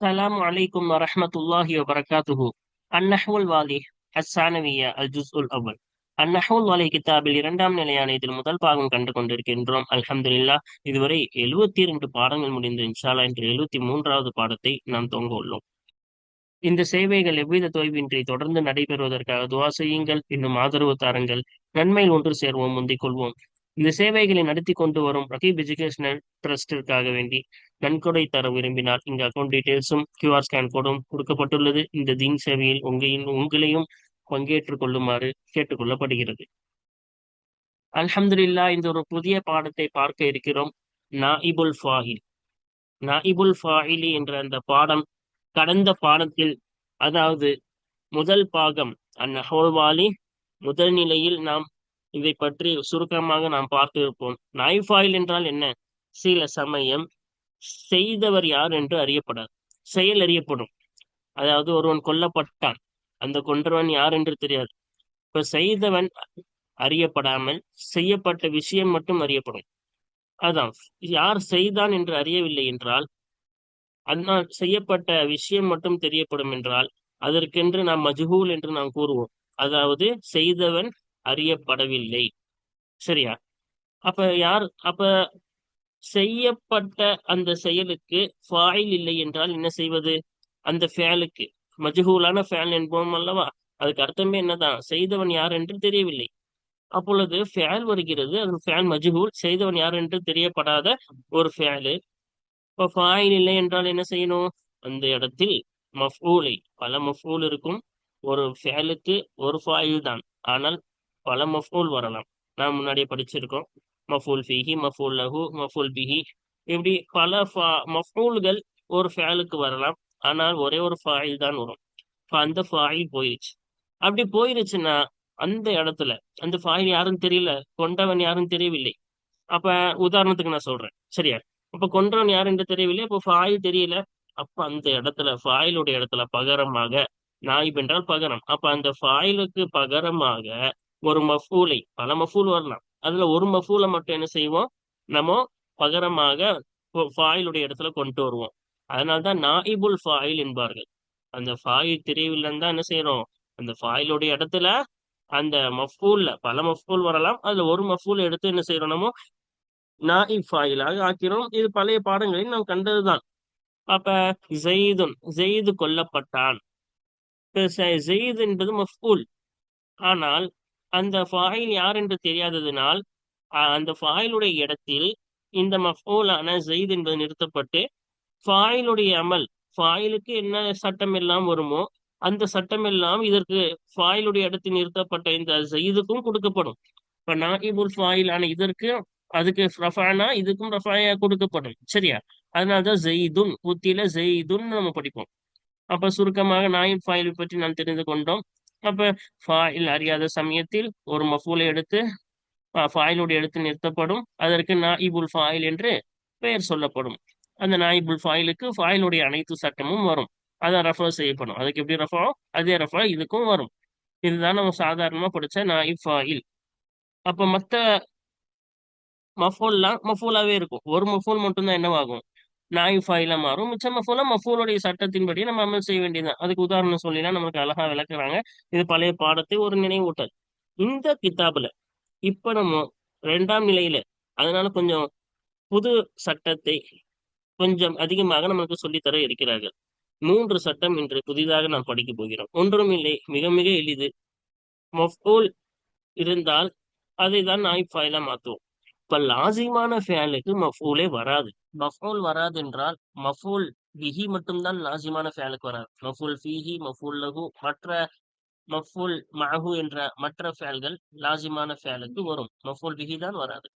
السلام عليكم ورحمة الله وبركاته. النحو الواضح الثانوية الجزء الأول. النحو الواضح கிதாபில் இரண்டாம் நிலையான இதில் முதல் பாகம் கண்டு கொண்டிருக்கின்றோம். அல்ஹம்துலில்லாஹ். இதுவரை 72 பாடங்கள் முடிந்து இன்ஷா அல்லாஹ் இன்று 73வது பாடத்தை நாம் துவங்க உள்ளோம். இந்த சேவைகள் எவ்வித தொய்வின்றி தொடர்ந்து நடைபெறுவதற்காக துவா செய்யுங்கள். இன்னும் ஆதரவு தாருங்கள். நன்மையில் ஒன்று சேர்வோம், முந்திக் கொள்வோம். இந்த சேவைகளை நடத்தி கொண்டு வரும் ரகீப் எஜுகேஷனல் ட்ரஸ்டிற்காக வேண்டி நன்கொடை தர விரும்பினால் இங்கு அக்கௌண்ட் டீடைல்ஸும் QR ஸ்கேன் கோடும் கொடுக்கப்பட்டுள்ளது. இந்த தீன் சேவையில் உங்களையும் பங்கேற்றுக் கொள்ளுமாறு கேட்டுக்கொள்ளப்படுகிறது. அல்ஹம்துலில்லாஹ். இந்த ஒரு புதிய பாடத்தை பார்க்க இருக்கிறோம். நாஇபுல் ஃபாயில். நாஇபுல் ஃபாயிலி என்ற அந்த பாடம் கடந்த பாடத்தில், அதாவது முதல் பாகம் அந்நஹ்வுல் முதல் நிலையில் நாம் இதை பற்றி சுருக்கமாக நாம் பார்த்திருப்போம். நாய்ஃபாயில் என்றால் என்ன? சில சமயம் செய்தவர் யார் என்று அறியப்படாது, செயல் அறியப்படும். அதாவது ஒருவன் கொல்லப்பட்டான், அந்த கொன்றவன் யார் என்று தெரியாது. இப்ப செய்தவன் அறியப்படாமல் செய்யப்பட்ட விஷயம் மட்டும் அறியப்படும். அதான் யார் செய்தான் என்று அறியவில்லை என்றால், அதனால் செய்யப்பட்ட விஷயம் மட்டும் தெரியப்படும் என்றால் அதற்கென்று நாம் மஜ்ஹூல் என்று நாம் கூறுவோம். அதாவது செய்தவன் அறியப்படவில்லை. சரியா? அப்ப செய்யப்பட்ட அந்த செயலுக்கு ஃபாயில் இல்லை என்றால் என்ன செய்வது? அந்த ஃபேலுக்கு மஜ்ஹூலான ஃபேல் என்போம் அல்லவா? அதுக்கு அர்த்தமே என்னதான்? செய்தவன் யார் என்று தெரியவில்லை. அப்பொழுது ஃபேல் வருகிறது. அது ஃபேல் மஜ்ஹூல், செய்தவன் யார் என்று தெரியப்படாத ஒரு ஃபேலு. இப்ப ஃபாயில் இல்லை என்றால் என்ன செய்யணும்? அந்த இடத்தில் மஃபூலை, பல மஃபூல் இருக்கும். ஒரு ஃபேலுக்கு ஒரு ஃபாயில் தான், ஆனால் பல மஃபூல் வரலாம். நாம் முன்னாடியே படிச்சிருக்கோம். மஃபூல் ஃபீஹி, மஃபூல் லஹு, மஃபூல் பிஹி, இப்படி பல மஃபூல்கள் ஒரு ஃபேலுக்கு வரலாம். ஆனால் ஒரே ஒரு ஃபாயில் தான் வரும். அந்த ஃபாயில் போயிருச்சு. அப்படி போயிருச்சுன்னா அந்த இடத்துல அந்த ஃபாயில் யாரும் தெரியல, கொண்டவன் யாரும் தெரியவில்லை. அப்ப உதாரணத்துக்கு நான் சொல்றேன், சரியா? அப்ப கொன்றவன் யார் என்று தெரியவில்லை, அப்ப ஃபாயில் தெரியல. அப்ப அந்த இடத்துல ஃபாயிலுடைய இடத்துல பகரமாக, நாயிப் என்றால் பகரம், அப்ப அந்த ஃபாயிலுக்கு பகரமாக ஒரு மஃபூலை, பல மஃபூல் வரலாம், அதுல ஒரு மஃபூலை மட்டும் என்ன செய்வோம்? நம்ம பகரமாக ஃபாயிலுடைய இடத்துல கொண்டு வருவோம். அதனால்தான் நாயிபுல் ஃபாயில் என்பார்கள். அந்த ஃபாயில் தெரியவில்லைன்னு தான் என்ன செய்யறோம்? அந்த ஃபாயிலுடைய இடத்துல அந்த மஃபூல்ல பல மஃபூல் வரலாம், அதுல ஒரு மஃபூல் எடுத்து என்ன செய்யறோம்? நம்ம நாயிப் ஃபாயிலாக ஆக்கிறோம். இது பழைய பாடங்களில் நாம் கண்டதுதான். அப்ப ஜெயிது கொல்லப்பட்டான். ஜெயித் என்பது மஃபூல். ஆனால் அந்த ஃபாயில் யார் என்று தெரியாததினால் அந்த ஃபாயிலுடைய இடத்தில் இந்த மஃபூலான ஜெயித் என்பது நிறுத்தப்பட்டு ஃபாயிலுடைய அமல், ஃபாயிலுக்கு என்ன சட்டம் எல்லாம் வருமோ அந்த சட்டம் எல்லாம் இதற்கு ஃபாயிலுடைய இடத்தில் நிறுத்தப்பட்ட இந்த ஜெயிதுக்கும் கொடுக்கப்படும். இப்ப நாயிபுல் ஃபாயில் ஆன இதற்கு, அதுக்கு ரஃபானா, இதுக்கும் ரஃபாயா கொடுக்கப்படும். சரியா? அதனாலதான் ஜெயிதுன் உத்தில ஜெயிதுன் நம்ம படிப்போம். அப்ப சுருக்கமாக நாயிப் ஃபாயிலை பற்றி நாம் தெரிந்து கொண்டோம். அப்ப ஃபாயில் அறியாத சமயத்தில் ஒரு மஃபூலை எடுத்து ஃபாயிலுடைய இடத்தில் நிறுத்தப்படும். அதற்கு நாயிபுல் ஃபாயில் என்று பெயர் சொல்லப்படும். அந்த நாயிபுல் ஃபாயிலுக்கு ஃபாயிலுடைய அனைத்து சட்டமும் வரும். அதான் ரஃபா செய்யப்படும். அதுக்கு எப்படி ரஃபா, அதே ரஃபா இதுக்கும் வரும். இதுதான் நம்ம சாதாரணமா படிச்ச நாயிப் ஃபாயில். அப்ப மத்த மஃபூல்லாம் மஃபூலாவே இருக்கும். ஒரு மஃபூல் மட்டும்தான் என்னவாகும்? நாயிப் ஃபாயிலா மாறும். மிச்ச மஃபூலா மஃபூலுடைய சட்டத்தின்படி நம்ம அமல் செய்ய வேண்டியதுதான். அதுக்கு உதாரணம் சொல்லினா நமக்கு அழகா விளக்குறாங்க. இது பழைய பாடத்தை ஒரு நினைவூட்டல். இந்த கிதாபுல இப்ப நம்ம இரண்டாம் நிலையில, அதனால கொஞ்சம் புது சட்டத்தை கொஞ்சம் அதிகமாக நமக்கு சொல்லித்தர இருக்கிறார்கள். 3 சட்டம் இன்று புதிதாக நாம் படிக்க போகிறோம். ஒன்றும் இல்லை, மிக மிக எளிது. மஃபூல் இருந்தால் அதை தான் நாயிப் ஃபாயிலா மாத்துவோம். இப்ப லாசிமான ஃபேலுக்கு மஃபூலே வராது. மஃபூல் வராது என்றால் மஃபூல் பிஹி மட்டும்தான் லாசிமான ஃபேலுக்கு வராது. மஃபூல் ஃபீஹி, மஃபூல் லஹு, மற்ற மஃபூல் மஅஹு என்ற மற்ற ஃபேல்கள் லாசிமான ஃபேலுக்கு வரும். மஃபூல் பிஹி தான் வராது.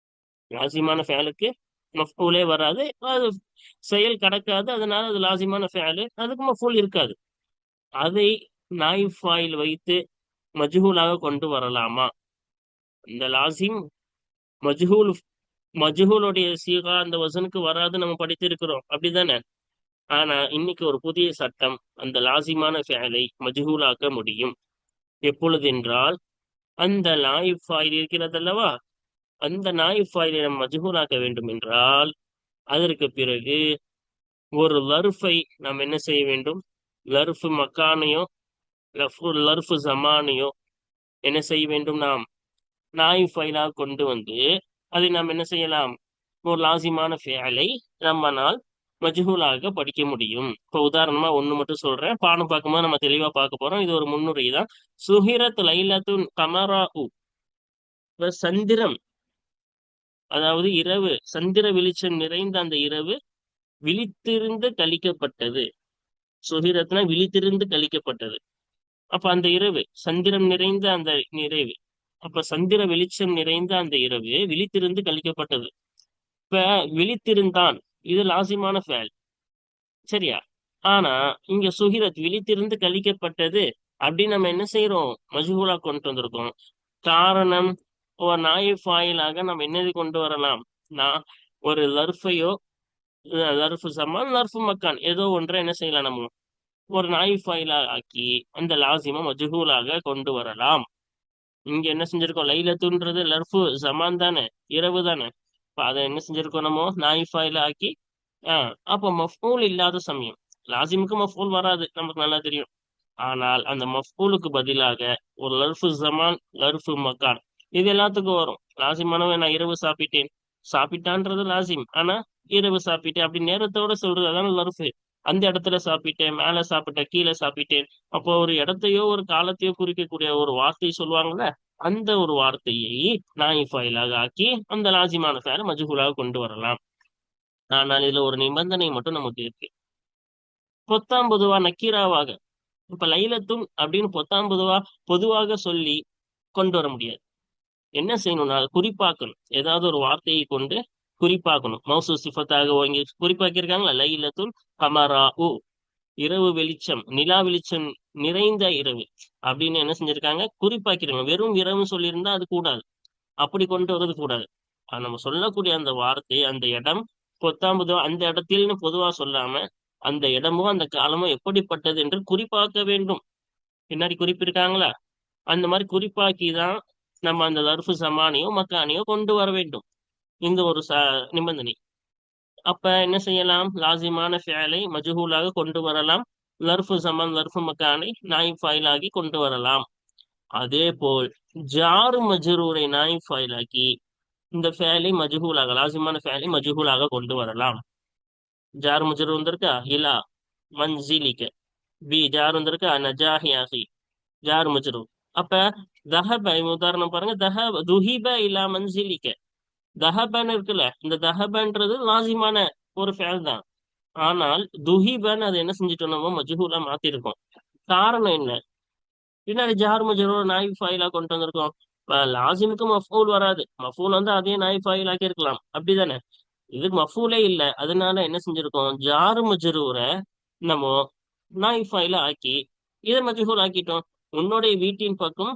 லாசிமான ஃபேலுக்கு மஃபூலே வராது. அது செயல் கடக்காது. அதனால அது லாசிமான ஃபேலு, அதுக்கு மஃபூல் இருக்காது. அதை நாயிப் ஃபாயில் வைத்து மஜ்ஹூலாக கொண்டு வரலாமா? இந்த லாசிம் மஜ்ஹூல், மஜ்ஹூலுடைய சீகா அந்த வசனுக்கு வராது நம்ம படித்திருக்கிறோம், அப்படிதானே? ஆனா இன்னைக்கு ஒரு புதிய சட்டம், அந்த லாசிமான ஃபேலை மஜ்ஹூலாக்க முடியும். எப்பொழுது என்றால், அந்த நாயிப் ஃபாயில் இருக்கிறது அல்லவா, அந்த நாயிப் ஃபாயிலை நம்ம மஜ்ஹூலாக்க வேண்டும் என்றால் அதற்கு பிறகு ஒரு லர்ஃபை நாம் என்ன செய்ய வேண்டும்? லர்ஃபு மக்கானையோ லர்ஃபு ஜமானையோ என்ன செய்ய வேண்டும்? நாம் நாய் ஃபைலாக கொண்டு வந்து அதை நாம் என்ன செய்யலாம்? ஒரு லாசிமான ஃபேலை நம்மனால் மஜ்ஹூலாக படிக்க முடியும். இப்போ உதாரணமா ஒண்ணு மட்டும் சொல்றேன், பாடம் பார்க்கும்போது நம்ம தெளிவா பார்க்க போறோம். இது ஒரு முன்னுரை தான். சுஹிரத் லைலத்துன் கமரா உ. சந்திரம், அதாவது இரவு, சந்திர வெளிச்சம் நிறைந்த அந்த இரவு விழித்திருந்து கழிக்கப்பட்டது. சுகிரத்னா விழித்திருந்து கழிக்கப்பட்டது. அப்ப அந்த இரவு சந்திரம் நிறைந்த அந்த நிறைவு, அப்ப சந்திர வெளிச்சம் நிறைந்த அந்த இரவு விழித்திருந்து கழிக்கப்பட்டது. இப்ப விழித்திருந்தான், இது லாசிமான ஃபேல், சரியா? ஆனா இங்க சுகிரத் விழித்திருந்து கழிக்கப்பட்டது அப்படின்னு நம்ம என்ன செய்யறோம்? மஜ்ஹூலா கொண்டு வந்திருக்கோம். காரணம், ஒரு நாயை ஃபாயிலாக நம்ம என்னது கொண்டு வரலாம்? நான் ஒரு லர்ஃபையோ, லர்ஃபு சமான் லர்ஃபு மக்கான், ஏதோ ஒன்றை என்ன செய்யலாம்? நம்ம ஒரு நாய் ஃபாயிலா ஆக்கி அந்த லாசிமா மஜ்ஹூலாக கொண்டு வரலாம். இங்க என்ன செஞ்சிருக்கோம்? லைலத்துன்றது லர்ஃபு ஜமான் தானே, இரவு தானே. இப்ப அதை என்ன செஞ்சிருக்கோம்? நம்ம நாய் ஃபாயிலா ஆக்கி அப்ப மஃபூல் இல்லாத சமயம், லாசிமுக்கு மஃபூல் வராது, நமக்கு நல்லா தெரியும். ஆனால் அந்த மஃபூலுக்கு பதிலாக ஒரு லர்ஃபு ஜமான், லர்ஃபு மக்கான், இது எல்லாத்துக்கும் வரும். லாசிமானவன் நான் இரவு சாப்பிட்டேன், சாப்பிட்டான்றது லாசிம். ஆனா இரவு சாப்பிட்டேன் அப்படி நேரத்தோட சொல்றது அதான லர்ஃபு. அந்த இடத்துல சாப்பிட்டேன், மேல சாப்பிட்டேன், கீழே சாப்பிட்டேன். அப்போ ஒரு இடத்தையோ ஒரு காலத்தையோ குறிக்கக்கூடிய ஒரு வார்த்தை சொல்லுவாங்கல்ல, அந்த ஒரு வார்த்தையை நாய் ஃபைலாக ஆக்கி அந்த லாசிமான ஃபேலை மஜ்ஹூலாக கொண்டு வரலாம். ஆனால் இதுல ஒரு நிபந்தனை மட்டும் நமக்கு இருக்கு. பொத்தாம் பொதுவா நக்கீராவாக, இப்ப லைலத்துன் அப்படின்னு பொத்தாம் பொதுவா பொதுவாக சொல்லி கொண்டு வர முடியாது. என்ன செய்யணும்னா அதை குறிப்பாக்கணும். ஏதாவது ஒரு வார்த்தையை கொண்டு குறிப்பாக்கணும். மௌசூ சிஃபத்தாக இங்க குறிப்பாக்கி இருக்காங்களா? லைலத்துன் கமரா உ, இரவு வெளிச்சம், நிலா வெளிச்சம் நிறைந்த இரவு அப்படின்னு என்ன செஞ்சிருக்காங்க? குறிப்பாக்கிருங்க. வெறும் இரவு சொல்லியிருந்தா அது கூடாது, அப்படி கொண்டு வர்றது கூடாது. நம்ம சொல்லக்கூடிய அந்த வார்த்தை, அந்த இடம் பொத்தாம்பது அந்த இடத்தில்னு பொதுவா சொல்லாம அந்த இடமோ அந்த காலமோ எப்படிப்பட்டது என்று குறிப்பாக்க வேண்டும். பின்னாடி குறிப்பிருக்காங்களா? அந்த மாதிரி குறிப்பாக்கி தான் நம்ம அந்த லர்ஃபு சமானியோ மக்கானியோ கொண்டு வர வேண்டும். இந்த ஒரு நிபந்தனை. அப்ப என்ன செய்யலாம்? லாசிமான ஃபேலை மஜ்ஹூலாக கொண்டு வரலாம். லர்ஃபு சமான், லர்ஃபு மக்கானை நாயிப் ஃபைலாகி கொண்டு வரலாம். அதே போல் ஜாரு மஜ்ரூரை நாயிப் ஃபைலாக்கி இந்த ஃபேலை மஜ்ஹூலாக, லாசிமான ஃபேலை மஜ்ஹூலாக கொண்டு வரலாம். ஜார் மஜ்ரூர் வந்திருக்கா? இலா மன்சிலிக்க. பி ஜார் வந்திருக்கா? நஜாஹி. ஜார் மஜ்ரூர். அப்ப தஹப, உதாரணம் பாருங்க, துஹிப இலா மன்சிலிக்க. தஹபன்னு இருக்குல்ல, இந்த தஹபன்றது லாசிமான ஒரு ஃபேல் தான். ஆனால் துஹிபன்னு அது என்ன செஞ்சுட்டோம்? நம்ம மஜ்ஹூலா மாத்திருக்கோம். காரணம் என்ன? பின்னாடி ஜார் மஜ்ரூர் நாய் ஃபைலா கொண்டு வந்திருக்கோம். லாசிமுக்கு மஃபூல் வராது, மஃபூல் வந்து அதே நாய் ஃபைல் ஆக்கி இருக்கலாம், அப்படிதானே? இது மஃபூலே இல்ல, அதனால என்ன செஞ்சிருக்கோம்? ஜாரு மஜ்ரூரை நம்ம நாய் ஃபைல ஆக்கி இதை மஜ்ஹூல் ஆக்கிட்டோம். உன்னுடைய வீட்டின் பக்கம்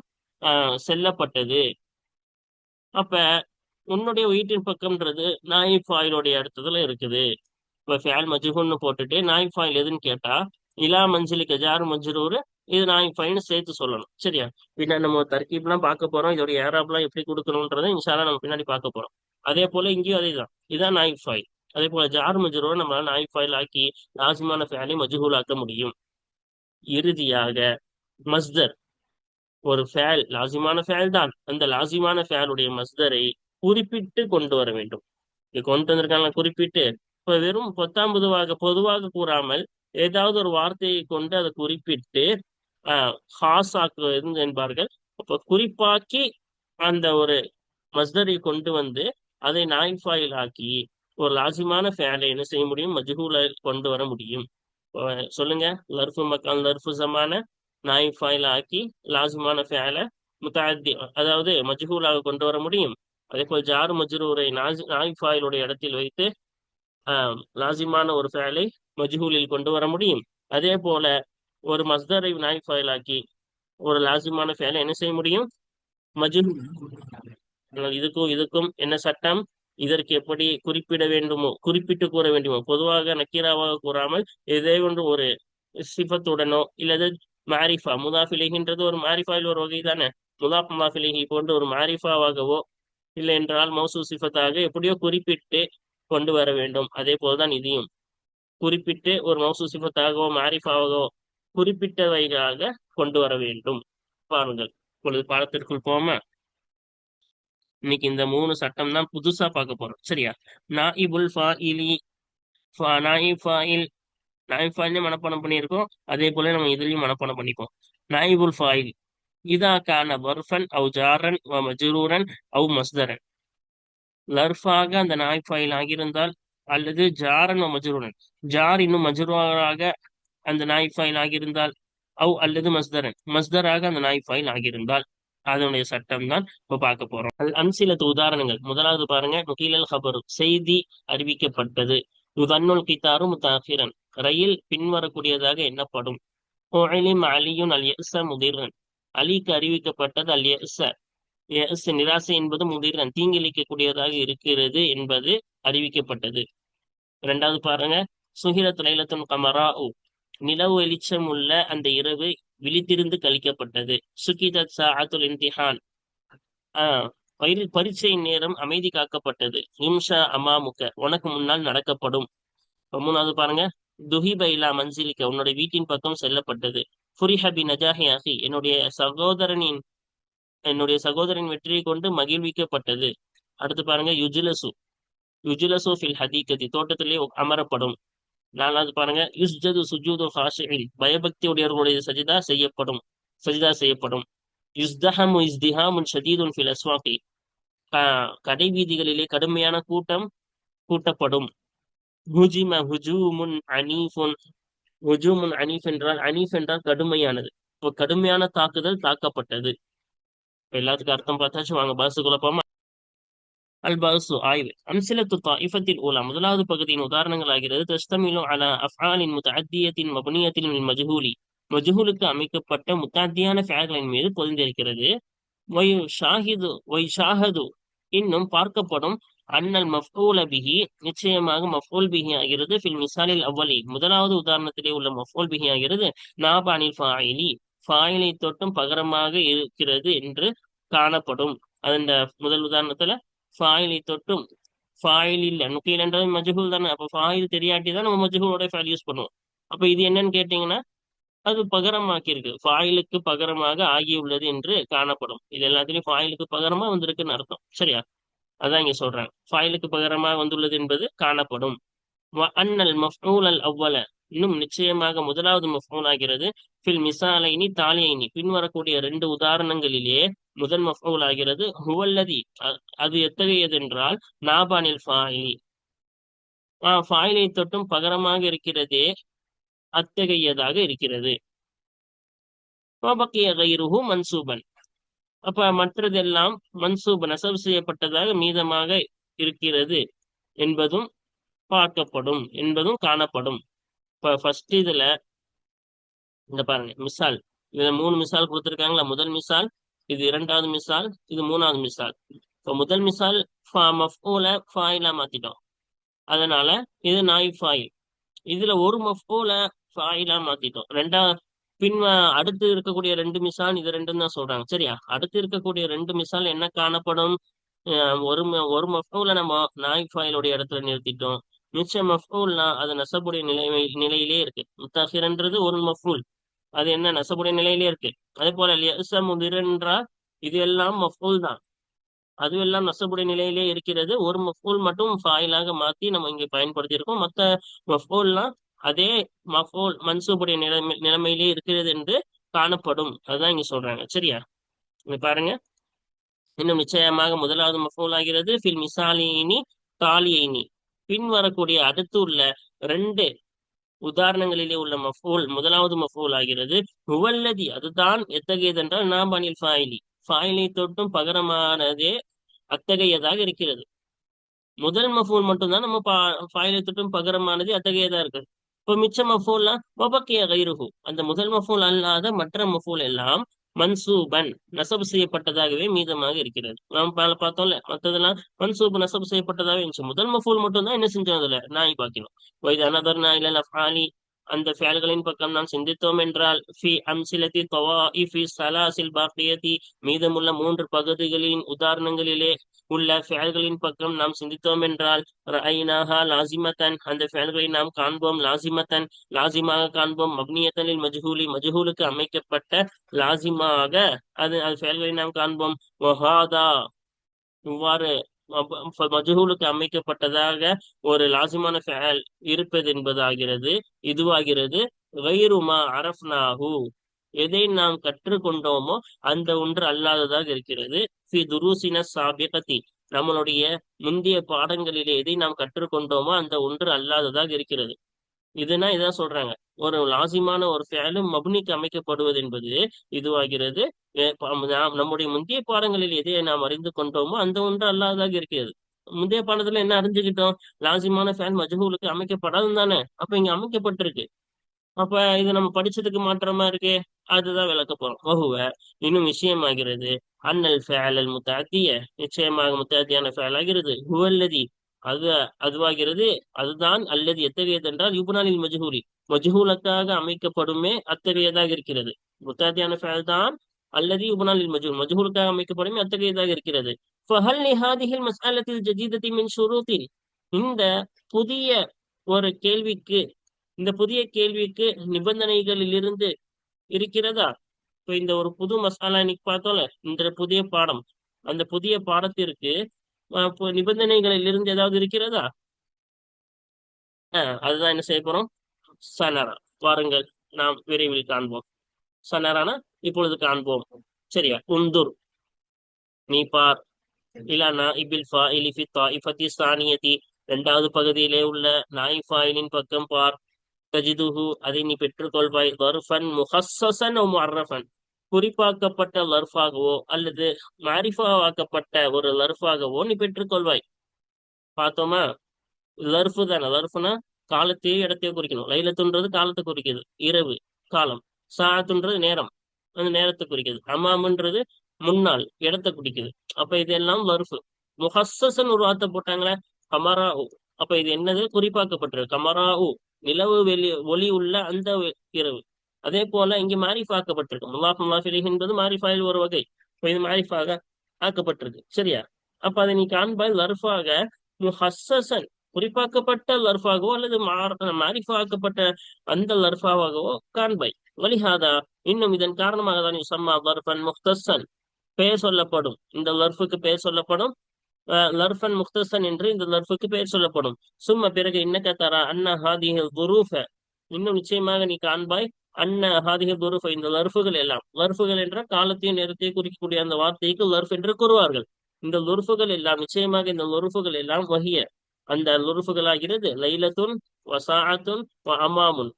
செல்லப்பட்டது. அப்ப உன்னுடைய வீட்டின் பக்கம்ன்றது நாய் ஃபாயிலுடைய இடத்துல இருக்குது. இப்ப ஃபேல் மஜ்ஹூல்னு போட்டுட்டு நாய் ஃபாயில் எதுன்னு கேட்டா, இலா மஞ்சளிக்க ஜாரு மஜ்ரூர், இது நாய் ஃபைல்னு சேர்த்து சொல்லணும், சரியா? பின்னாடி நம்ம தர்கீப்லாம் பார்க்க போறோம், இதோட ஏராப்லாம் எப்படி கொடுக்கணும்ன்றதை இன்ஷால்லா நம்ம பின்னாடி பார்க்க போறோம். அதே போல இங்கேயும் அதே தான், இதுதான் நாய் ஃபைல். அதே போல ஜார் மஜ்ரூர் நம்மளால நாய் ஃபைல் ஆக்கி லாசிமான ஃபேலை மஜ்ஹூல் ஆக்க முடியும். இறுதியாக மஸ்தர், ஒரு ஃபேல் லாசிமான ஃபேல் தான், அந்த லாசிமான ஃபேலுடைய மஸ்தரை குறிப்பிட்டு கொண்டு வர வேண்டும். இது கொண்டு வந்திருக்காங்க குறிப்பிட்டு. இப்ப வெறும் பொத்தாம்பதுவாக பொதுவாக கூறாமல் ஏதாவது ஒரு வார்த்தையை கொண்டு அதை குறிப்பிட்டு ஹாஸாக்கு என்பார்கள். அப்ப குறிப்பாக்கி அந்த ஒரு மஸ்தரை கொண்டு வந்து அதை நாயின் ஃபாயில் ஆக்கி ஒரு லாசிமான ஃபேலை என்ன செய்ய முடியும்? மஜ்ஹூல கொண்டு வர முடியும். சொல்லுங்க, லர்ஃபு மக்கான் லர்ஃபு ஜமான நாயின் ஃபாயில் ஆக்கி லாசிமான ஃபேலை முத்தாத்தி, அதாவது மஜ்ஹூலாக கொண்டு வர முடியும். அதே போல் ஜாரு மஜ்ரூரை நாய் ஃபாயிலுடைய இடத்தில் வைத்து லாசிமான ஒரு ஃபேலை மஜ்ஹூலில் கொண்டு வர முடியும். அதே போல ஒரு மஸ்தரை நாய் ஃபைல் ஆக்கி ஒரு லாசிமான ஃபேலை என்ன செய்ய முடியும்? மஜ்ஹூல். இதுக்கும் இதுக்கும் என்ன சட்டம்? இதற்கு எப்படி குறிப்பிட வேண்டுமோ, குறிப்பிட்டு கூற வேண்டுமோ, பொதுவாக நக்கீராவாக கூறாமல் இதே ஒன்று ஒரு சிஃபத்துடனோ இல்லது மாரிஃபா, முதாஃபிலிகின்றது ஒரு மாரிஃபாயில் ஒரு வகை தானே, முதாப் முதாஃபிலிகி போன்ற ஒரு மாரிஃபாவாகவோ இல்லை என்றால் மௌசூ சிஃபத்தாக எப்படியோ குறிப்பிட்டு கொண்டு வர வேண்டும். அதே போல்தான் இதையும் குறிப்பிட்டு ஒரு மௌசூப் சிஃபத்தாகவோ மாரிஃபாவோ குறிப்பிட்டவைகளாக கொண்டு வர வேண்டும். பாருங்கள், இப்பொழுது பாடத்திற்குள் போமா. இன்னைக்கு இந்த 3 சட்டம் தான் புதுசா பார்க்க போறோம். சரியா? நாயிபுல் ஃபாயிலி, நாயிப் ஃபாயில், நாயிப் ஃபாயிலையும் மனப்பாடம் பண்ணியிருக்கோம். அதே போல நம்ம இதுலயும் மனப்பாடம் பண்ணிப்போம். நாயிபுல் ஃபாயில் இதா கான வர்ஃபன் அவ் ஜாரன் வ மஜ்ரூரன் அவ் மஸ்தரன். லர்ஃபாக அந்த நாயிப் ஃபாயில் ஆகியிருந்தால், அல்லது ஜாரன் வ மஜ்ரூரன், ஜார் இன்னும் மஜ்ரூராக அந்த நாயிப் ஃபாயில் ஆகியிருந்தால், அவ் அல்லது மஸ்தரன், மஸ்தராக அந்த நாயிப் ஃபாயில் ஆகியிருந்தால், அதனுடைய சட்டம் தான் இப்ப பார்க்க போறோம். அது அம்சிலத்து உதாரணங்கள். முதலாவது பாருங்க, நுகீலல் ஹபரு செய்தி அறிவிக்கப்பட்டது. யுதன்னுல் கிதாரு முத்தாஹிரன் ரயில் பின்வரக்கூடியதாக எண்ணப்படும். உஅலிம் அலியுன் அல் யஸ முதிர்ரன் அலிக்கு அறிவிக்கப்பட்டது அல் யஸ, யஸ் நிராசை என்பது முதிர்ரன் தீங்கிழிக்கக்கூடியதாக இருக்கிறது என்பது அறிவிக்கப்பட்டது. இரண்டாவது பாருங்க, சுஹிரத் லைலத்துன் கமராஉ நிலவு வெளிச்சம் உள்ள அந்த இரவு விழித்திருந்து கழிக்கப்பட்டது. சுகிதத் சாஅத்துல் இம்திஹான் பரீட்சை நேரம் அமைதி காக்கப்பட்டது. இம்ஷா அமாமுக உனக்கு முன்னால் நடக்கப்படும். மூணாவது பாருங்க, துஹிப இலா மன்சிலிக்க உன்னுடைய வீட்டின் பக்கம் செல்லப்பட்டது. ஃபுரிஹ பி நஜாஹி அஹி என்னுடைய சகோதரன் வெற்றியை கொண்டு மகிழ்விக்கப்பட்டது. அடுத்து பாருங்க, யுஜ்லசு ஃபில் ஹதீகதி தோட்டத்திலே அமரப்படும். நாலாவது பாருங்க, யுஸ்ஜது சுஜூது ஹாஷிஇல் பயபக்தியுடையவர்களுடைய சஜிதா செய்யப்படும். யுஸ்தஹமு இஸ்திஹாமுன் ஷதீதுன் ஃபில் அஸ்வாகி கடை வீதிகளிலே கடுமையான கூட்டம் கூட்டப்படும். ஹுஜிம ஹுஜூமுன் அனீஃபுன், ஹுஜூமுன் அனீஃப் என்றால், அனீஃப் என்றால் கடுமையானது. இப்போ கடுமையான தாக்குதல் தாக்கப்பட்டது. எல்லாத்துக்கும் அர்த்தம் பார்த்தாச்சு, வாங்க பாசுக்குள்ள போமா. அல் பாசு ஆய்வு. அம்சிலத்து தாயிஃபத்தில் ஊலா முதலாவது பகுதியின் உதாரணங்கள் ஆகிறது. தஸ்தமிலு அலா அஃஆலின் முத்தஅத்தியத்தின் மப்னியத்தின் மின் மஜ்ஹூலி மஜ்ஹூலுக்கு அமைக்கப்பட்ட முத்தாத்தியான ஃபஅல்களின் மீது பொதிந்திருக்கிறது. ஷாஹது இன்னும் பார்க்கப்படும். அன்னல் மஃஊல பிஹி நிச்சயமாக மஃஊல் பிஹி ஆகிறது. ஃபில் மிசாலில் அவ்வலி முதலாவது உதாரணத்திலே உள்ள மஃஊல் பிஹி ஆகிறது. நாபானில் ஃபாயிலி ஃபாயிலை தொட்டும் பகரமாக இருக்கிறது என்று காணப்படும். அந்த முதல் உதாரணத்துல ஃபாயிலை தொட்டும், ஃபாயில் இல்ல நுகீல் என்றது மஜ்ஹூல் தானே. அப்ப ஃபாயில் தெரியாட்டி தான் நம்ம மஜ்ஹூலோட ஃபைல் யூஸ் பண்ணுவோம். அப்ப இது என்னன்னு கேட்டீங்கன்னா, அது பகரமாக்கி இருக்கு, ஃபாயிலுக்கு பகரமாக ஆகியுள்ளது என்று காணப்படும். இது எல்லாத்துலயும் ஃபாயிலுக்கு பகரமா வந்திருக்குன்னு அர்த்தம். சரியா? அதான் இங்க சொல்றாங்க, ஃபாயிலுக்கு பகரமாக வந்துள்ளது என்பது காணப்படும். அன்னல் மஃஊல் அல் அவ்வல இன்னும் நிச்சயமாக முதலாவது மஃஊல் ஆகிறது. ஃபில் மிசாலைனி தாலியைனி பின்வரக்கூடிய 2 உதாரணங்களிலே முதல் மஃஊல் ஆகிறது. ஹுவல்லதி அது எத்தகையது என்றால், நாபானில் ஃபாயிலி ஃபாயிலை தொட்டும் பகரமாக இருக்கிறதே அத்தகையதாக இருக்கிறது. மன்சூபன் அப்ப மற்றதெல்லாம் மன்சூப் நசப் செய்யப்பட்டதாக மீதமாக இருக்கிறது என்பதும் பார்க்கப்படும், என்பதும் காணப்படும். இப்ப ஃபர்ஸ்ட் இதுல இந்த பாருங்க மிசால், இதுல 3 மிசால் கொடுத்திருக்காங்களா. முதல் மிசால், இது இரண்டாவது மிசால், இது மூணாவது மிசால். இப்ப முதல் மிசால் மஃஊல ஃபாயிலா மாத்திட்டோம், அதனால இது நாயிப் ஃபாயில். இதுல ஒரு மஃஊல ஃபாயிலா மாத்திட்டோம். அடுத்து இருக்கக்கூடிய 2 மிசால் இது ரெண்டும் தான் சொல்றாங்க. சரியா? அடுத்து இருக்கக்கூடிய 2 மிசால் என்ன காணப்படும்? ஒரு மஃஊல நம்ம நாயிப் ஃபாயிலுடைய இடத்துல நிறுத்திட்டோம். மிச்ச மஃஊல்னா அது நசபுடைய நிலையிலே இருக்கு. முத்தாஹிர்ன்றது ஒரு மஃஊல், அது என்ன நசபுடைய நிலையிலே இருக்கு. அதே போல யஸ முதிர்ரா இது எல்லாம் மஃஊல் தான், அதுவெல்லாம் நசபுடைய நிலையிலே இருக்கிறது. ஒரு மஃஊல் மட்டும் ஃபாயிலாக மாத்தி நம்ம இங்க பயன்படுத்தி இருக்கோம். மற்ற மஃஊல்லாம் அதே மஃஊல் மன்சூபுடைய நிலைமையிலே இருக்கிறது என்று காணப்படும். அதுதான் இங்க சொல்றாங்க. சரியா? இங்க பாருங்க, இன்னும் நிச்சயமாக முதலாவது மஃஊல் ஆகிறது. ஃபில் மிசாலினி தாலியைனி பின்வரக்கூடிய அடுத்து உள்ள 2 உதாரணங்களிலே உள்ள மஃஊல் முதலாவது மஃஊல் ஆகிறது. ஹுவல்லதி அதுதான் எத்தகையது என்றால், நாபானில் ஃபாயிலி ஃபாயிலை தொட்டும் பகரமானதே அத்தகையதாக இருக்கிறது. முதல் மஃஊல் மட்டும்தான் நம்ம ஃபாயிலை தொட்டும் பகரமானது அத்தகையதா இருக்கு. இப்போ மிச்ச மஃஊல்லாம் வபக்கிய கைருஹு அந்த முதல் மஃஊல் அல்லாத மற்ற மஃஊல் எல்லாம் மன்சூபன் நசப் செய்யப்பட்டதாகவே மீதமாக இருக்கிறது. நாம் பார்த்தோம்ல, மற்றதெல்லாம் மன்சூப் நசப் செய்யப்பட்டதாகவே இருந்துச்சு. முதல் மஃஊல் மட்டும் தான் என்ன செஞ்சோம், அதுல நாய் பாக்கணும். வைது அனதர்னா இல்ல அஃஆலி அந்த ஃபேல்களின் பக்கம் நாம் சிந்தித்தோம் என்றால் ஃபி அம்சிலத்தி தவாஇஃபி ஸலாசில் பாக்கியத்தி மீதமுள்ள 3 பகுதிகளின் உதாரணங்களிலே உள்ள ஃபேல்களின் பக்கம் நாம் சிந்தித்தோம் என்றால் ரஐனாஹா லாசிமத்தன் அந்த ஃபேல்களை நாம் காண்போம் லாசிமத்தன் லாசிமாக காண்போம் மப்னியத்தனில் மஜ்ஹூலி மஜ்ஹூலுக்கு அமைக்கப்பட்ட லாசிமாக அது ஃபேல்களை நாம் காண்போம் வஹாதா இவ்வாறு மஜ்ஹூலுக்கு அமைக்கப்பட்டதாக ஒரு லாசிமான ஃபேல் இருப்பது என்பதாகிறது இதுவாகிறது கைருமா அரஃப்னாஹு எதை நாம் கற்றுக்கொண்டோமோ அந்த ஒன்று அல்லாததாக இருக்கிறது ஃபி துருசின சாபிகதி நம்மளுடைய முந்தைய பாடங்களிலே எதை நாம் கற்றுக்கொண்டோமோ அந்த ஒன்று அல்லாததாக இருக்கிறது. இதுனா இதான் சொல்றாங்க, ஒரு லாசிமான ஒரு ஃபேலும் மப்னிக்கு அமைக்கப்படுவது என்பது இதுவாகிறது. நம்முடைய முந்தைய பாடங்களில் எதை நாம் அறிந்து கொண்டோமோ அந்த ஒன்று அல்லாததாக இருக்கிறது. முந்தைய பாடத்துல என்ன அறிஞ்சுக்கிட்டோம்? லாசிமான ஃபேல் மஜ்ஹூலுக்கு அமைக்கப்படாது தானே, அப்ப இங்க அமைக்கப்பட்டிருக்கு. அப்ப இது நம்ம படிச்சதுக்கு மாற்றமா இருக்கு. அதுதான் விளக்க போறோம். வஹுவ இன்னும் விஷயமாகிறது அன்னல் ஃபேலல் முத்தாத்திய நிச்சயமாக முத்தாத்தியான ஃபேல் ஆகிறது ஹுவல்லதி அது அதுவாகிறது அதுதான் அல்லது எத்தகையது என்றால் யுபனாலில் மஜ்ஹூலி மஜ்ஹூலுக்காக அமைக்கப்படுமே அத்தகையதாக இருக்கிறது. முத்தாத்தியான ஃபேல் தான் அல்லது யுபனாலில் மஜ்ஹூல் மஜ்ஹூலுக்காக அமைக்கப்படுமே அத்தகையதாக இருக்கிறது. ஃபஹல் லிஹாதிஹில் மஸ்அலத்தில் ஜதீதத்தி மின் ஷுரூத்தின் இந்த புதிய ஒரு கேள்விக்கு இந்த புதிய கேள்விக்கு நிபந்தனைகளில் இருந்து இருக்கிறதா? இப்ப இந்த ஒரு புது மசாலா இன்னைக்கு பார்த்தோம்ல, இந்த புதிய பாடம், அந்த புதிய பாடத்திற்கு நிபந்தனைகளில் இருந்து ஏதாவது இருக்கிறதா? அதுதான் என்ன செய்ய போறோம், சனரா. வாருங்கள் நாம் விரைவில் காண்போம். சனரானா இப்பொழுது காண்போம். சரியா? உந்துர் நீ பார் இலா நாஇபில் ஃபாயிலி ஃபி தாயிஃபத்தி ஸானியதி 2வது பகுதியிலே உள்ள நாயிஃபாயிலின் பக்கம் பார். தஜிதுஹு அதை நீ பெற்றுக்கொள்வாய் லர்ஃபன் முஹஸ்ஸஸன் முஅர்ரஃபன் குறிப்பாக்கப்பட்ட லர்ஃபாகவோ அல்லது மாரிஃபாவாக்கப்பட்ட ஒரு லர்ஃபாகவோ நீ பெற்றுக்கொள்வாய். பார்த்தோமா? லர்ஃபு தானே. லர்ஃபுனா காலத்தையே இடத்தையே குறிக்கணும். லைலத்துன்றது காலத்தை குறிக்குது, இரவு காலம். சாத்துன்றது நேரம், அந்த நேரத்தை குறிக்குது. அமாமுன்றது முன்னாள், இடத்தை குறிக்குது. அப்ப இதெல்லாம் லர்ஃபு. முஹஸ்ஸஸன் ஒரு வார்த்தை போட்டாங்களே கமரா. அப்ப இது என்னது? குறிப்பாக்கப்பட்டிருக்கு. கமரா நிலவு ஒளி உள்ள அந்த இரவு. அதே போல இங்க மாரிஃபாக்கப்பட்டிருக்கு. முல்லாஃப் முல்லாஃப் இலைஹி என்பது மாரிஃபாயில் ஒரு வகை. இது மாரிஃபாக ஆக்கப்பட்டிருக்கு. சரியா? அப்ப அதை நீ காண்பாய் லர்ஃபாக முஹஸ்ஸஸன் குறிப்பாக்கப்பட்ட லர்ஃபாகவோ அல்லது மாரிஃபாக்கப்பட்ட அந்த லர்ஃபாகவோ காண்பாய். வலிஹாதா இன்னும் இதன் காரணமாக தான் யுசம்மா லர்ஃபன் முஹ்தஸன் பெயர் சொல்லப்படும். இந்த லர்ஃபுக்கு பெயர் சொல்லப்படும் லர்ஃபன் முக்தசன் என்று இந்த லர்ஃபுக்கு பெயர் சொல்லப்படும். சும்மா பிறகு இன்னக்க தரா அன்ன ஹாதிஹில் துரூஃப இன்னும் நிச்சயமாக நீ காண்பாய் அன்ன ஹாதிஹில் துரூஃப இந்த லர்ஃபுகள் எல்லாம். லர்ஃபுகள் என்ற காலத்தையும் நேரத்தையும் குறிக்கக்கூடிய அந்த வார்த்தைக்கு லர்ஃப் என்று கூறுவார்கள். இந்த லுருஃபுகள் எல்லாம் நிச்சயமாக இந்த லுருஃபுகள் எல்லாம் வஹிய அந்த லுருஃபுகள் ஆகிறது லைலத்துன் வசாஅத்துன் அமாமுன்.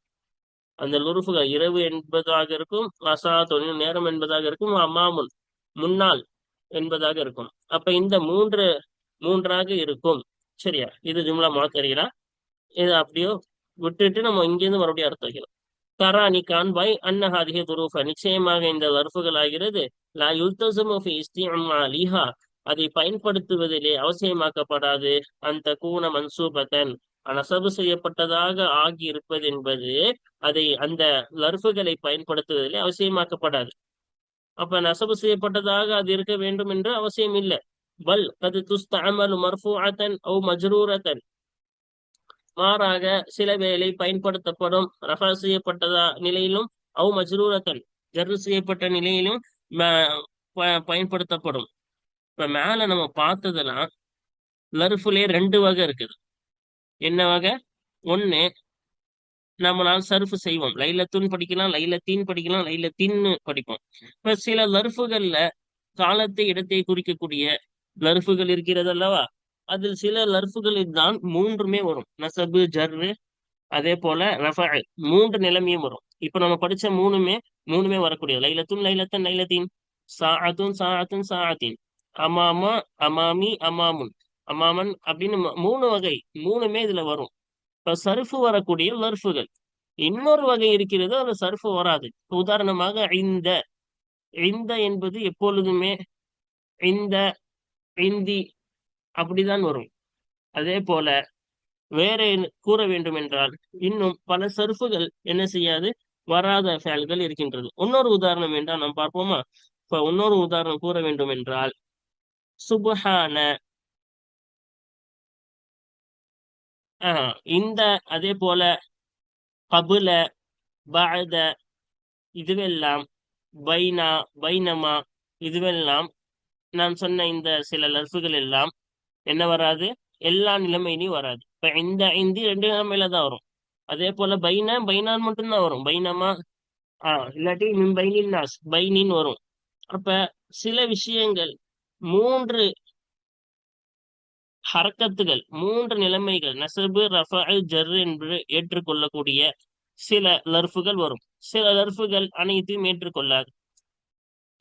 அந்த லுருஃபுகள் இரவு என்பதாக இருக்கும், வசாஅத்துன் நேரம் என்பதாக இருக்கும், அமாமுன் முன்னாள் என்பதாக இருக்கும். அப்ப இந்த மூன்றாக இருக்கும். சரியா? இது ஜும்லா மாத்தறிகளா? இது அப்படியோ விட்டுட்டு நம்ம இங்கிருந்து மறுபடியும் அர்த்தம் வைக்கணும். தரா நீ காண்பாய் அன்னஹாதிஹி துரூஃப நிச்சயமாக இந்த லர்ஃபுகள் ஆகிறது லா யுல்தஸமு ஃபி இஸ்திஅமாலிஹா அதை பயன்படுத்துவதிலே அவசியமாக்கப்படாது. அந்த கூன மன்சூபத்தன் நசபு செய்யப்பட்டதாக ஆகி இருப்பது என்பது அதை அந்த லர்ஃபுகளை பயன்படுத்துவதிலே அவசியமாக்கப்படாது. அப்ப நசபு செய்யப்பட்டதாக அது இருக்க வேண்டும் என்று அவசியம் இல்லை. பல் கது துஸ்தஅமலு மர்ஃபூஅத்தன் அவ் மஜ்ரூரத்தன் மாறாக சில வேளை பயன்படுத்தப்படும் ரஃபா செய்யப்பட்டதா நிலையிலும் அவ் மஜ்ரூரத்தன் ஜர்ரு செய்யப்பட்ட நிலையிலும் பயன்படுத்தப்படும். இப்ப மேல நம்ம பார்த்ததெல்லாம் லர்ஃபுலே 2 வகை இருக்குது. என்ன வகை? ஒண்ணு நம்மளால் சர்ஃபு செய்வோம். லைலத்துன்னு படிக்கலாம், லைலத்தீன் படிக்கலாம், லைலத்தின்னு படிப்போம். இப்ப சில லர்ஃபுகள்ல காலத்தை இடத்தை குறிக்கக்கூடிய லர்ஃபுகள் இருக்கிறது அல்லவா? அதில் சில லர்ஃபுகளில் தான் 3மே வரும். நசபு, ஜர்ரு, அதே போல ரஃபா 3 நிலைமையும் வரும். இப்ப நம்ம படிச்ச மூணுமே வரக்கூடியது. லைலத்துன் லைலத்தன் லைலத்தீன், சாஅத்துன் சாஅத்துன் சாஅத்தீன், அமாமா அமாமி அமாமுன் அமாமன் அப்படின்னு 3 வகை. 3மே இதுல வரும். இப்ப சர்ஃபு வரக்கூடிய லர்ஃபுகள். இன்னொரு வகை இருக்கிறது, அது சர்ஃபு வராது. உதாரணமாக இந்த என்பது எப்பொழுதுமே இந்த இந்தி அப்படிதான் வரும். அதே போல வேற கூற வேண்டும் என்றால் இன்னும் பல சர்ஃபுகள் என்ன செய்யாது, வராத ஃபேல்கள் இருக்கின்றது. இன்னொரு உதாரணம் என்றால் நாம் பார்ப்போமா? இப்ப இன்னொரு உதாரணம் கூற வேண்டும் என்றால் சுபஹான, இந்த அதே போல கபுல, பஅத, இதுவெல்லாம் பைனா, பைனமா, இதுவெல்லாம் நான் சொன்ன இந்த சில லஃப்கள் எல்லாம் என்ன வராது, எல்லா நிலைமையிலையும் வராது. இப்ப இந்த இந்தி ரெண்டு நிலைமையில தான் வரும். அதே போல பைனா, பைனான் மட்டும்தான் வரும். பைனமா இல்லாட்டி மின் பைனின் நாஸ், பைனின் வரும். அப்ப சில விஷயங்கள் மூன்று ஹரக்கத்துகள், மூன்று நிலைமைகள், நசபு, ரஃபஅ, ஜர் என்று ஏற்றுக்கொள்ளக்கூடிய சில லர்ஃபுகள் வரும். சில லர்ஃபுகள் அனைத்தையும் ஏற்றுக்கொள்ளாது.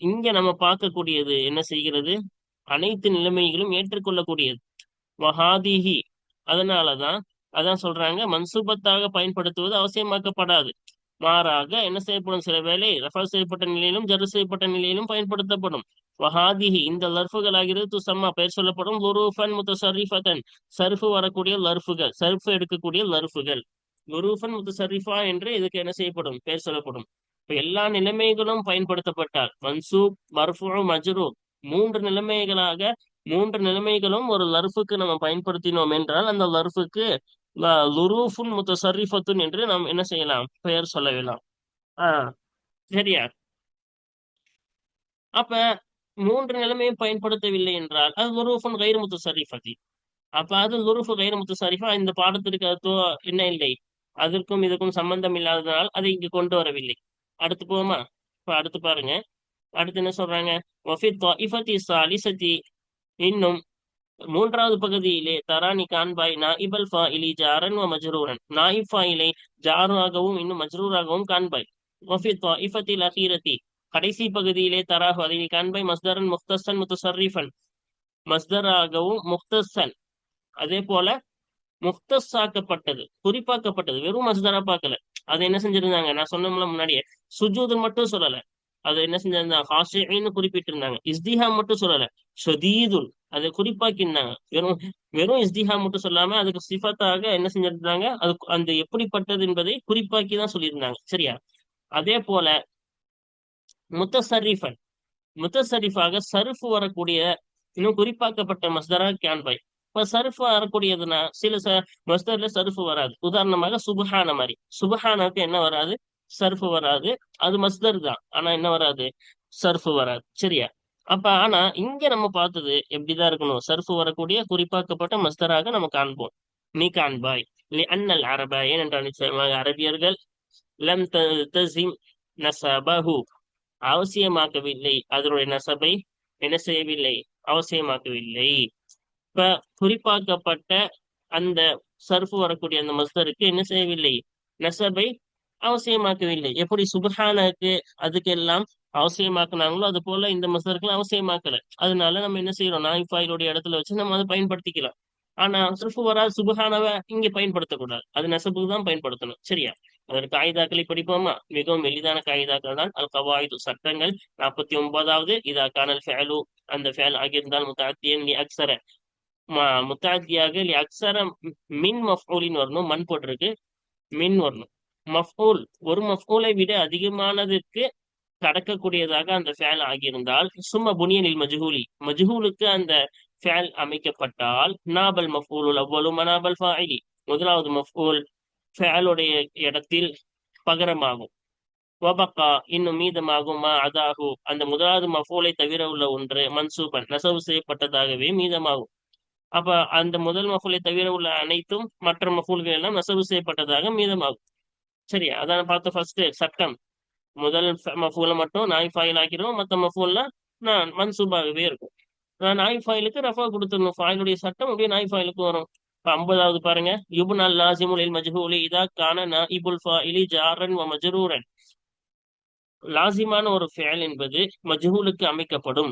இங்க நம்ம பார்க்கக்கூடியது என்ன செய்கிறது, அனைத்து நிலைமைகளும் ஏற்றுக்கொள்ளக்கூடியது. வஹாதிஹி, அதனாலதான் அதான் சொல்றாங்க, மன்சூபத்தாக பயன்படுத்துவது அவசியமாக்கப்படாது. மாறாக என்ன செய்யப்படும், சில வேளை ரஃபா செய்யப்பட்ட நிலையிலும் ஜரு செய்யப்பட்ட நிலையிலும் பயன்படுத்தப்படும். வஹாதிஹி, இந்த லர்ஃபுகள் ஆகிறது துசம்மா, பெயர் சொல்லப்படும். லுரூஃபன் முத்தசர்ரிஃபத்தன், சர்ஃபு வரக்கூடிய லர்ஃபுகள், சர்ஃபு எடுக்கக்கூடிய லர்ஃபுகள். லுரூஃபன் முத்தசர்ரிஃபா என்று இதுக்கு என்ன செய்யப்படும், பெயர் சொல்லப்படும். இப்ப எல்லா நிலைமைகளும் பயன்படுத்தப்பட்டால் மன்சூப், மர்ஃபூ, மஜ்ரூர், மூன்று நிலைமைகளாக, மூன்று நிலைமைகளும் ஒரு லர்ஃபுக்கு நம்ம பயன்படுத்தினோம் என்றால் அந்த லர்ஃபுக்கு லுரூஃபுன் முத்தசர்ரிஃபத்துன் என்று நாம் என்ன செய்யலாம், பெயர் சொல்லலாம். ஆஹ் சரியா? அப்ப மூன்று நிலைமையும் பயன்படுத்தவில்லை என்றால் அது லுரூஃபுன் கைர் முத்தசர்ரிஃபத்தி. அப்ப அது லுரூஃபு கைர் முத்தசர்ரிஃபா, இந்த பாடத்திற்கு அது என்ன இல்லை, அதற்கும் இதுக்கும் சம்பந்தம் இல்லாததால் அதை இங்கு கொண்டு வரவில்லை. அடுத்து போமா? இப்ப அடுத்து பாருங்க. அடுத்து என்ன சொல்றாங்க, வஃபி த்வாயிஃபத்தி ஸாலிஸத்தி, இன்னும் மூன்றாவது பகுதியிலே தரானி காண்பாய் நாயிபல் ஃபாயிலி ஜாரன் வ மஜ்ரூரன், நாயிப் ஃபாயிலை ஜாராகவும் இன்னும் மஜ்ரூராகவும் காண்பாய். வஃபி த்வாயிஃபத்தில் அகீரத்தி, கடைசி பகுதியிலே தராஹு, அதை நீ காண்பாய் மஸ்தரன் முக்தஸன் முத்தசர்ரிஃபன், மஸ்தராகவும் முக்தஸன், அதே போல முக்தஸாக்கப்பட்டது, குறிப்பாக்கப்பட்டது, வெறும் மஸ்தரா பார்க்கல. அதை என்ன செஞ்சிருந்தாங்க, நான் சொன்னோம்ல முன்னாடியே, சுஜூதுன்னு மட்டும் சொல்லல, அதை என்ன செஞ்சிருந்தாங்க, ஹாஷின்னு குறிப்பிட்டிருந்தாங்க. இஸ்திஹாம் மட்டும் சொல்லல, ஷதீதுன் அதை குறிப்பாக்கியிருந்தாங்க. வெறும் வெறும் இஸ்திஹாம் மட்டும் சொல்லாம அதுக்கு சிஃபத்தாக என்ன செஞ்சிருந்தாங்க, அது அந்த எப்படிப்பட்டது என்பதை குறிப்பாக்கி தான் சொல்லியிருந்தாங்க. சரியா? அதே போல முத்தசர்ரிஃபன், முத்தசரிஃபாக சருஃபு வரக்கூடிய இன்னும் குறிப்பாக்கப்பட்ட மஸ்தரா கேன்பாய். இப்ப சருஃபு வரக்கூடியதுன்னா சில மஸ்தர்ல சருஃபு வராது. உதாரணமாக சுபஹான மாதிரி, சுபஹானாக்கு என்ன வராது, சர்ஃபு வராது. அது மஸ்தர் தான், ஆனா என்ன வராது, சர்ஃபு வராது. சரியா? அப்ப ஆனா இங்க நம்ம பார்த்தது எப்படிதான் இருக்கணும், சர்ஃபு வரக்கூடிய குறிப்பாக்கப்பட்ட மஸ்தராக நம்ம காண்போம். நீ காண்பாய் அன்னல் அரபா, ஏனென்றால் நிச்சயமாக அரபியர்கள் லம் தஸிம் நஸபஹு, அவசியமாக்கவில்லை, அதனுடைய நசபை என்ன செய்யவில்லை, அவசியமாக்கவில்லை. இப்ப குறிப்பாக்கப்பட்ட அந்த சர்ஃபு வரக்கூடிய அந்த மஸ்தருக்கு என்ன செய்யவில்லை, நசபை அவசியமாக்கவில்லை. எப்படி சுபஹானுக்கு அதுக்கெல்லாம் அவசியமாக்குனாங்களோ அது போல இந்த மஸ்தருக்குலாம் அவசியமாக்கல. அதனால நம்ம என்ன செய்யறோம், நாய்ஃபாயிலுடைய இடத்துல வச்சு நம்ம அதை பயன்படுத்திக்கலாம். ஆனா சுர்ஃபு வராது, சுபஹானவை இங்க பயன்படுத்தக்கூடாது, அது நெசபுக்கு தான் பயன்படுத்தணும். சரியா? அதற்கு காயிதாக்களை படிப்போமா? மிகவும் எளிதான காயிதாக்கள் தான் அல் கவாயிது, சட்டங்கள். 49வது, இதா கானல் ஃபஅலு, அந்த ஃபஅல் ஆகியிருந்தால் முத்தஅத்தியன் லி அக்ஸர, முத்தஅத்தியாக லி அக்ஸர மின் மஃஊலின் வரணும், மண் போட்டிருக்கு, மின் வரணும். மஃஊல், ஒரு மஃஊலை விட அதிகமானதற்கு கடக்கக்கூடியதாக அந்த ஃபேல் ஆகியிருந்தால், சும்மா புனியனில் மஜ்ஹூலி, மஜ்ஹூலுக்கு அந்த ஃபேல் அமைக்கப்பட்டால், நாபல் மஃஊலுல் அவ்வலு மனாபல் ஃபாயிலி, முதலாவது மஃஊல் ஃபேலுடைய இடத்தில் பகரமாகும். வபக்கா, இன்னும் மீதமாகும், மா அதாகு, அந்த முதலாவது மஃஊலை தவிர உள்ள ஒன்று, மன்சூபன் நசவு செய்யப்பட்டதாகவே மீதமாகும். அப்ப அந்த முதல் மஃஊலை தவிர உள்ள அனைத்தும் மற்ற மஃஊல்கள் எல்லாம் நசவு செய்யப்பட்டதாக மீதமாகும். சரியா? அதான் பார்த்த ஃபர்ஸ்ட் சட்டம். முதல் மஃபூல மட்டும் நாய் ஃபாயில் ஆக்கிடுவோம், மற்ற மஃபூல்லாம் நான் மன்சூபாகவே இருக்கும். நான் நாய் ஃபாயிலுக்கு ரஃபா கொடுத்துடணும், ஃபாயிலுடைய சட்டம் அப்படியே நாய் ஃபாயிலுக்கு வரும். இப்ப 50வது பாருங்க, யுப்னல் லாசிமுல் இல் மஜ்ஹூலி இதா கான நாயிபுல் ஃபாயிலி ஜாரன் வ மஜ்ரூரன், லாசிமான ஒரு ஃபேல் என்பது மஜ்ஹூலுக்கு அமைக்கப்படும்.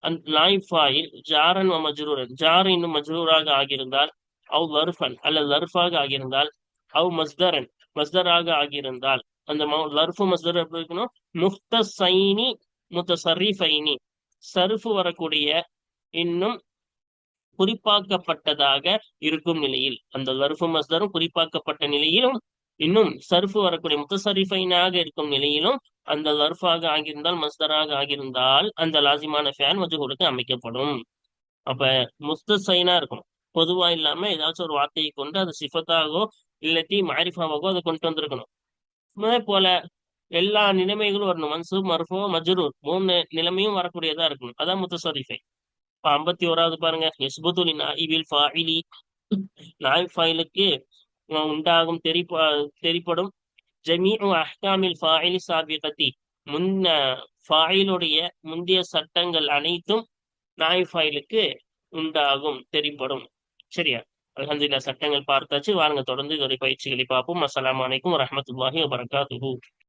அந்த நாய் ஃபாயில் ஜாரன் வ மஜ்ரூரன், ஜார் இன்னும் மஜ்ரூராக ஆகியிருந்தால், அவ் லர்ஃபன் அல்லது லர்ஃபாக ஆகியிருந்தால், அவ் மஸ்தரன் மஸ்தராக ஆகியிருந்தால், அந்த லர்ஃபு மஸ்தர் எப்படி இருக்கணும், முக்தஸைனி முத்தசர்ரிஃபைனி, சர்ஃபு வரக்கூடிய இன்னும் குறிப்பாக்கப்பட்டதாக இருக்கும் நிலையில், அந்த லர்ஃபு மஸ்தரும் குறிப்பாக்கப்பட்ட நிலையிலும், இன்னும் சர்ஃபு வரக்கூடிய முத்தசரிஃபைனாக இருக்கும் நிலையிலும் அந்த லர்ஃபாக ஆகியிருந்தால், மஸ்தராக ஆகியிருந்தால் அந்த லாசிமான ஃபேன் மஜ்ஹூலுக்கு அமைக்கப்படும். அப்ப முஸ்தசைனா இருக்கும். பொதுவா இல்லாம ஏதாச்சும் ஒரு வார்த்தையை கொண்டு அது சிஃபத்தாகவோ இல்லாட்டி மாரிஃபாவாகவோ அதை கொண்டு வந்திருக்கணும். அதே போல எல்லா நிலைமைகளும் வரணும். மன்சூப், மர்ஃபூ, மஜ்ரூர் 3 நிலைமையும் வரக்கூடியதா இருக்கணும். அதான் முத்தசரிஃபை. இப்ப 51வது பாருங்க. யஸ்புத்து நாயிபில் ஃபாயிலி, நாயிப் ஃபாயிலுக்கு உண்டாகும் தெரிப்படும் ஜமீஉ அஹ்காமில் ஃபாயிலி சாபிகத்தி, முன்ன ஃபாயிலுடைய முந்தைய சட்டங்கள் அனைத்தும் நாயிப் ஃபாயிலுக்கு உண்டாகும், தெரிப்படும். சரியா? அல்ஹம்துலில்லாஹ், சட்டங்கள் பார்த்தாச்சு. வாருங்க தொடர்ந்து இதோட பயிற்சிகளை பார்ப்போம். அஸ்ஸலாமு அலைக்கும் வரஹ்மத்துல்லாஹி வபரகாத்துஹு.